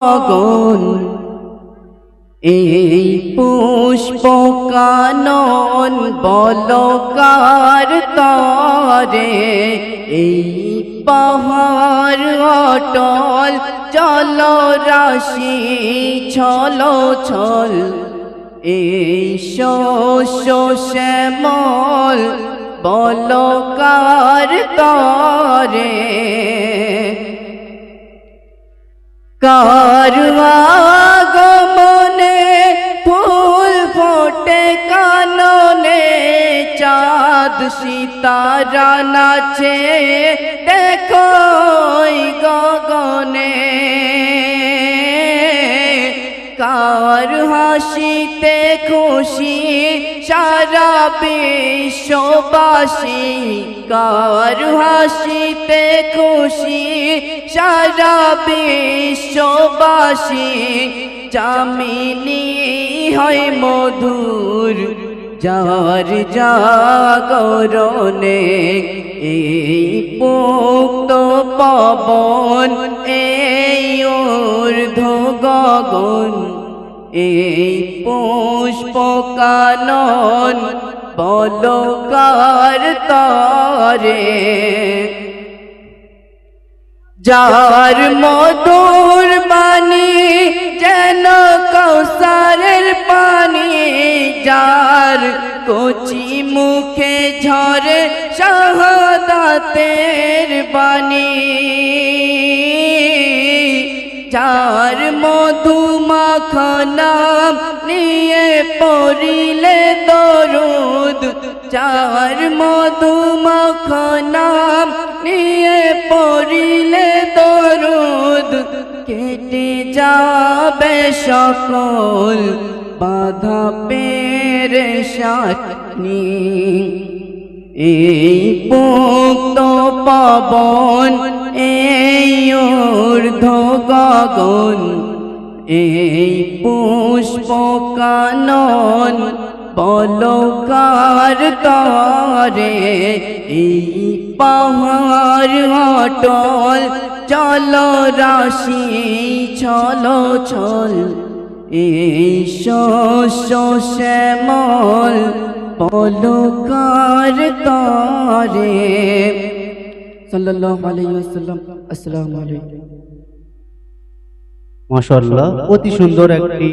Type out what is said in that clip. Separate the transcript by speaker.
Speaker 1: গগন এই পুষ্প কানন বলকার তরে এই পাহাড় অটল জল রাশি ছল ছল এই শস্য শ্যামল বলকার তরে কার আগমনে ফুল ফোটে কাননে চাঁদ সিতারা নাচে দেখো গগনে কার হাসিতে খুশি সারা বিশ্ববাসী কার হাসিতে খুশি সারা বিশ্ববাসী চামিনী হয় মধুর যার জাগরণে এই মুক্ত পবন এই ঊর্ধ্ব গগন এই পুষ্প কানন বলকার তরে যার মধুর বাণী যেন কৌসারের পানি যার কচি মুখে ঝরে শাহাদাতের বাণী যার মধু মাখা নাম নিয়ে পড়িলে দরুদ যার মধু মাখা নাম নিয়ে পড়িলে দরুদ কেটে যাবে সকল বাধা পেরেশানি এই মুক্ত পবন এই ঊর্ধ্ব গগন এই পুষ্প কানন বলকার তরে এই পাহাড় অটল জল রাশি ছল ছল এই শস্য শ্যামল বলকার তরে সাল্লাল্লাহু আলাইহি ওয়াসাল্লাম। আসসালামু আলাইকুম।
Speaker 2: মাশাআল্লাহ, অতি সুন্দর একটি